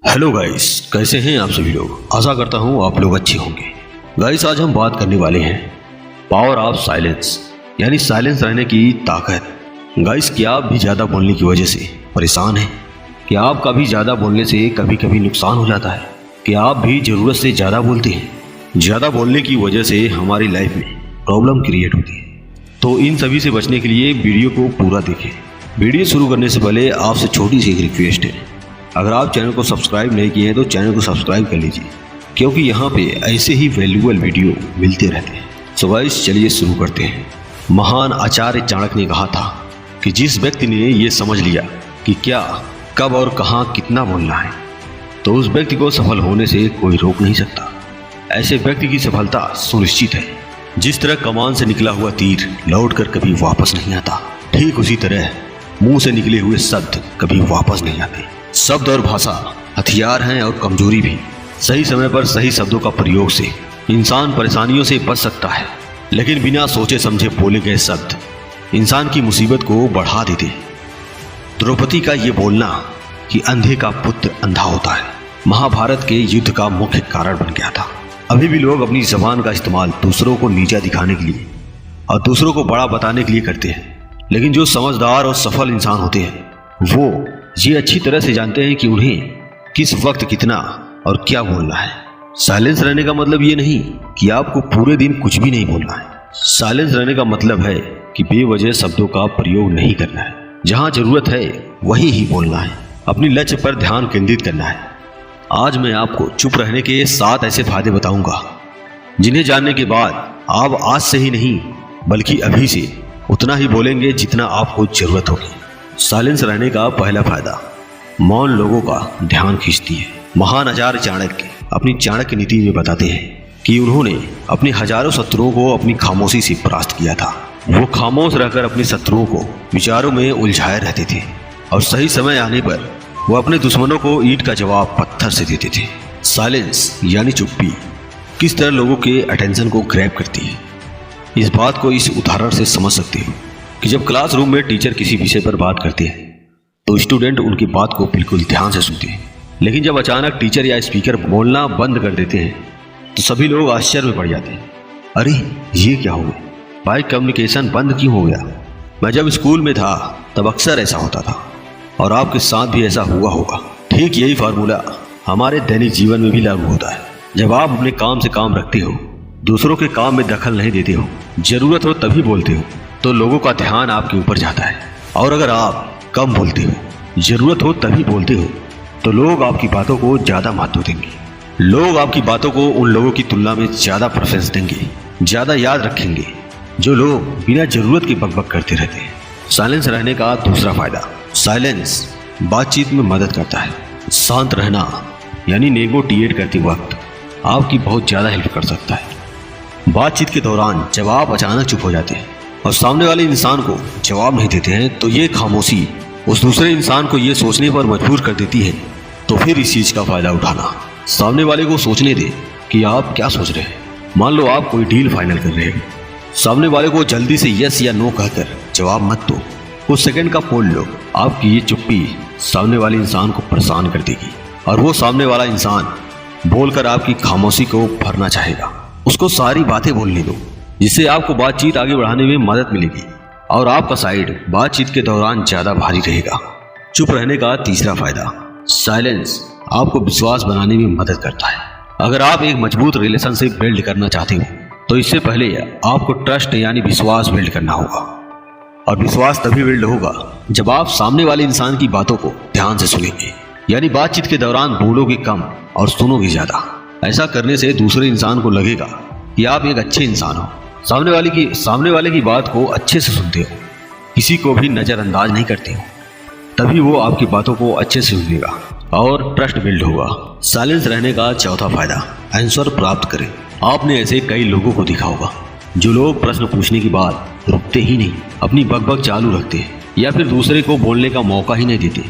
Hello guys, कैसे हैं आप सभी लोग। आशा करता हूं आप लोग अच्छे होंगे। गाइस, आज हम बात करने वाले हैं पावर ऑफ साइलेंस, यानी साइलेंस रहने की ताकत। गाइस, क्या आप भी ज़्यादा बोलने की वजह से परेशान हैं? क्या आपका भी ज़्यादा बोलने से कभी कभी नुकसान हो जाता है? क्या आप भी ज़रूरत से ज़्यादा बोलते हैं? ज़्यादा बोलने की वजह से हमारी लाइफ में प्रॉब्लम क्रिएट होती है। तो इन सभी से बचने के लिए वीडियो को पूरा देखें। वीडियो शुरू करने से पहले आपसे छोटी सी एक रिक्वेस्ट है, अगर आप चैनल को सब्सक्राइब नहीं किए हैं तो चैनल को सब्सक्राइब कर लीजिए, क्योंकि यहाँ पे ऐसे ही वैल्यूएबल वीडियो मिलते रहते हैं। सो गाइस, चलिए शुरू करते हैं। महान आचार्य चाणक्य ने कहा था कि जिस व्यक्ति ने ये समझ लिया कि क्या, कब और कहाँ कितना बोलना है, तो उस व्यक्ति को सफल होने से कोई रोक नहीं सकता। ऐसे व्यक्ति की सफलता सुनिश्चित है। जिस तरह कमान से निकला हुआ तीर लौटकर कभी वापस नहीं आता, ठीक उसी तरह मुंह से निकले हुए शब्द कभी वापस नहीं आते। शब्द और भाषा हथियार हैं और कमजोरी भी। सही समय पर सही शब्दों का प्रयोग से इंसान परेशानियों से बच सकता है, लेकिन बिना सोचे समझे बोले गए शब्द इंसान की मुसीबत को बढ़ा देते हैं। द्रौपदी का ये बोलना कि अंधे का पुत्र अंधा होता है, महाभारत के युद्ध का मुख्य कारण बन गया था। अभी भी लोग अपनी जबान का इस्तेमाल दूसरों को नीचा दिखाने के लिए और दूसरों को बड़ा बताने के लिए करते हैं, लेकिन जो समझदार और सफल इंसान होते हैं वो ये अच्छी तरह से जानते हैं कि उन्हें किस वक्त कितना और क्या बोलना है। साइलेंस रहने का मतलब ये नहीं कि आपको पूरे दिन कुछ भी नहीं बोलना है। साइलेंस रहने का मतलब है कि बेवजह शब्दों का प्रयोग नहीं करना है। जहां जरूरत है वही ही बोलना है। अपनी लक्ष्य पर ध्यान केंद्रित करना है। आज मैं आपको चुप रहने के 7 ऐसे फायदे बताऊंगा, जिन्हें जानने के बाद आप आज से ही नहीं बल्कि अभी से उतना ही बोलेंगे जितना आपको जरूरत होगी। साइलेंस रहने का पहला फायदा, मौन लोगों का ध्यान खींचती है। महान आचार्य चाणक्य अपनी चाणक्य नीति में बताते हैं कि उन्होंने अपने हजारों शत्रुओं को अपनी खामोशी से परास्त किया था। वो खामोश रहकर अपने शत्रुओं को विचारों में उलझाए रहते थे और सही समय आने पर वो अपने दुश्मनों को ईंट का जवाब पत्थर से देते थे। साइलेंस यानी चुप्पी किस तरह लोगों के अटेंशन को ग्रैब करती है, इस बात को इस उदाहरण से समझ सकते हो कि जब क्लासरूम में टीचर किसी विषय पर बात करते हैं तो स्टूडेंट उनकी बात को बिल्कुल ध्यान से सुनते हैं, लेकिन जब अचानक टीचर या स्पीकर बोलना बंद कर देते हैं तो सभी लोग आश्चर्य में पड़ जाते हैं। अरे ये क्या हो गया, भाई कम्युनिकेशन बंद क्यों हो गया? मैं जब स्कूल में था तब अक्सर ऐसा होता था और आपके साथ भी ऐसा हुआ होगा। ठीक यही फार्मूला हमारे दैनिक जीवन में भी लागू होता है। जब आप अपने काम से काम रखते हो, दूसरों के काम में दखल नहीं देते हो, जरूरत हो तभी बोलते हो, तो लोगों का ध्यान आपके ऊपर जाता है। और अगर आप कम बोलते हो, जरूरत हो तभी बोलते हो, तो लोग आपकी बातों को ज्यादा महत्व देंगे। लोग आपकी बातों को उन लोगों की तुलना में ज्यादा प्रेफरेंस देंगे, ज्यादा याद रखेंगे, जो लोग बिना जरूरत के बकबक करते रहते हैं। साइलेंस रहने का दूसरा फायदा, साइलेंस बातचीत में मदद करता है। शांत रहना यानी नेगोटिएट करते वक्त आपकी बहुत ज्यादा हेल्प कर सकता है। बातचीत के दौरान जब आप अचानक चुप हो जाते हैं और सामने वाले इंसान को जवाब नहीं देते हैं, तो ये खामोशी उस दूसरे इंसान को ये सोचने पर मजबूर कर देती है। तो फिर इस चीज का फायदा उठाना, सामने वाले को सोचने दे कि आप क्या सोच रहे हैं। मान लो आप कोई डील फाइनल कर रहे हो, सामने वाले को जल्दी से यस या नो कहकर जवाब मत दो, कुछ सेकंड का पोल लो। आपकी ये चुप्पी सामने वाले इंसान को परेशान कर देगी और वो सामने वाला इंसान बोलकर आपकी खामोशी को भरना चाहेगा। उसको सारी बातें बोलने दो, जिससे आपको बातचीत आगे बढ़ाने में मदद मिलेगी और आपका साइड बातचीत के दौरान ज्यादा भारी रहेगा। चुप रहने का तीसरा फायदा, साइलेंस आपको विश्वास बनाने में मदद करता है। अगर आप एक मजबूत रिलेशनशिप बिल्ड करना चाहते हो तो इससे पहले आपको ट्रस्ट यानी विश्वास बिल्ड करना होगा। और विश्वास तभी बिल्ड होगा जब आप सामने वाले इंसान की बातों को ध्यान से सुनेंगे, यानी बातचीत के दौरान बोलोगे कम और सुनोगे ज्यादा। ऐसा करने से दूसरे इंसान को लगेगा कि आप एक अच्छे इंसान हो, सामने वाले की बात को अच्छे से सुनते हो, किसी को भी नजरअंदाज नहीं करते हो, तभी वो आपकी बातों को अच्छे से सुनेगा और ट्रस्ट बिल्ड होगा। साइलेंस रहने का चौथा फायदा, आंसर प्राप्त करें। आपने ऐसे कई लोगों को देखा होगा जो लोग प्रश्न पूछने के बाद रुकते ही नहीं, अपनी बकबक चालू रखते हैं या फिर दूसरे को बोलने का मौका ही नहीं देते।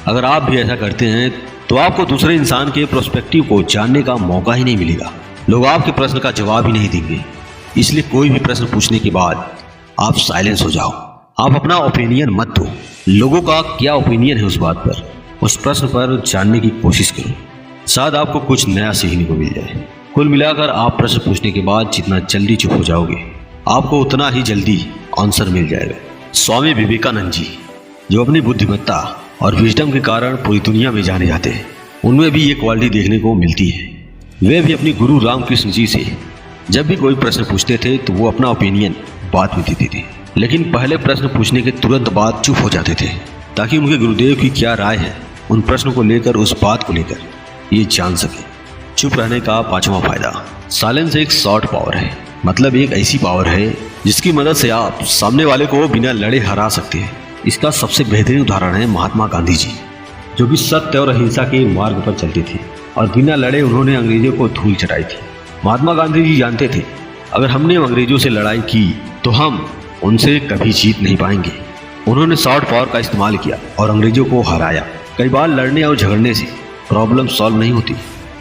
अगर आप भी ऐसा करते हैं तो आपको दूसरे इंसान के प्रोस्पेक्टिव को जानने का मौका ही नहीं मिलेगा। लोग आपके प्रश्न का जवाब ही नहीं देंगे। इसलिए कोई भी प्रश्न पूछने के बाद आप साइलेंस हो जाओ। आप अपना ओपिनियन मत दो। लोगों का क्या ओपिनियन है उस बात पर, उस प्रश्न पर जानने की कोशिश करूं। शायद आपको कुछ नया सीखने को मिल जाए। कुल मिलाकर आप प्रश्न पूछने के बाद जितना जल्दी चुप हो जाओगे, आपको उतना ही जल्दी आंसर मिल जाएगा। स्वामी विवेकानंद जी, जो अपनी बुद्धिमत्ता और विजडम के कारण पूरी दुनिया में जाने जाते हैं, उनमें भी ये क्वालिटी देखने को मिलती है। वे भी अपनी गुरु रामकृष्ण जी से जब भी कोई प्रश्न पूछते थे तो वो अपना ओपिनियन बाद में देते थे, लेकिन पहले प्रश्न पूछने के तुरंत बाद चुप हो जाते थे ताकि उनके गुरुदेव की क्या राय है उन प्रश्नों को लेकर, उस बात को लेकर ये जान सके। चुप रहने का पांचवा फायदा, साइलेंस एक सॉफ्ट पावर है। मतलब एक ऐसी पावर है जिसकी मदद से आप सामने वाले को बिना लड़े हरा सकते हैं। इसका सबसे बेहतरीन उदाहरण है महात्मा गांधी जी, जो कि सत्य और अहिंसा के मार्ग पर चलते थे और बिना लड़े उन्होंने अंग्रेजों को धूल चटाई थी। महात्मा गांधी जी जानते थे अगर हमने अंग्रेजों से लड़ाई की तो हम उनसे कभी जीत नहीं पाएंगे। उन्होंने सॉफ्ट पावर का इस्तेमाल किया और अंग्रेजों को हराया। कई बार लड़ने और झगड़ने से प्रॉब्लम सॉल्व नहीं होती,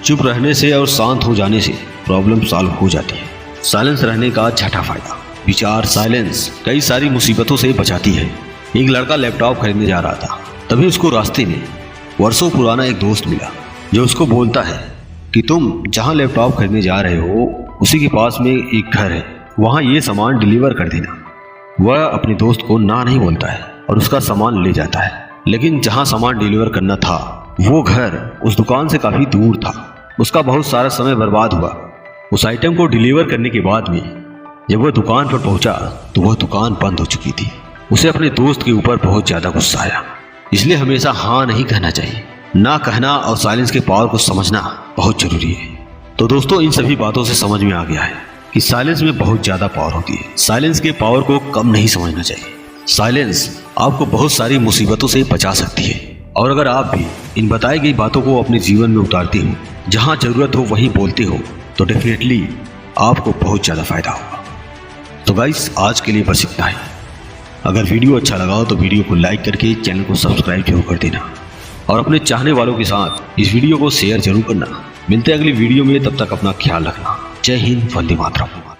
चुप रहने से और शांत हो जाने से प्रॉब्लम सॉल्व हो जाती है। साइलेंस रहने का छठा फायदा, विचार साइलेंस कई सारी मुसीबतों से बचाती है। एक लड़का लैपटॉप खरीदने जा रहा था, तभी उसको रास्ते में वर्षों पुराना एक दोस्त मिला जो उसको बोलता है कि तुम जहां लैपटॉप खरीदने जा रहे हो उसी के पास में एक घर है, वहां ये सामान डिलीवर कर देना। वह अपने दोस्त को ना नहीं बोलता है और उसका सामान ले जाता है, लेकिन जहां सामान डिलीवर करना था वो घर उस दुकान से काफी दूर था। उसका बहुत सारा समय बर्बाद हुआ। उस आइटम को डिलीवर करने के बाद में जब वह दुकान पर पहुंचा तो वह दुकान बंद हो चुकी थी। उसे अपने दोस्त के ऊपर बहुत ज्यादा गुस्सा आया। इसलिए हमेशा हाँ नहीं कहना चाहिए, ना कहना और साइलेंस के पावर को समझना बहुत जरूरी है। तो दोस्तों, इन सभी बातों से समझ में आ गया है कि साइलेंस में बहुत ज्यादा पावर होती है। साइलेंस के पावर को कम नहीं समझना चाहिए। साइलेंस आपको बहुत सारी मुसीबतों से बचा सकती है। और अगर आप भी इन बताई गई बातों को अपने जीवन में उतारते हो, जहां जरूरत हो वहीं बोलते हो, तो डेफिनेटली आपको बहुत ज्यादा फायदा होगा। तो गाइस, आज के लिए बस इतना ही। अगर वीडियो अच्छा लगा हो तो वीडियो को लाइक करके चैनल को सब्सक्राइब जरूर कर देना और अपने चाहने वालों के साथ इस वीडियो को शेयर जरूर करना। मिलते हैं अगली वीडियो में, तब तक अपना ख्याल रखना। जय हिंद, वंदे मातरम।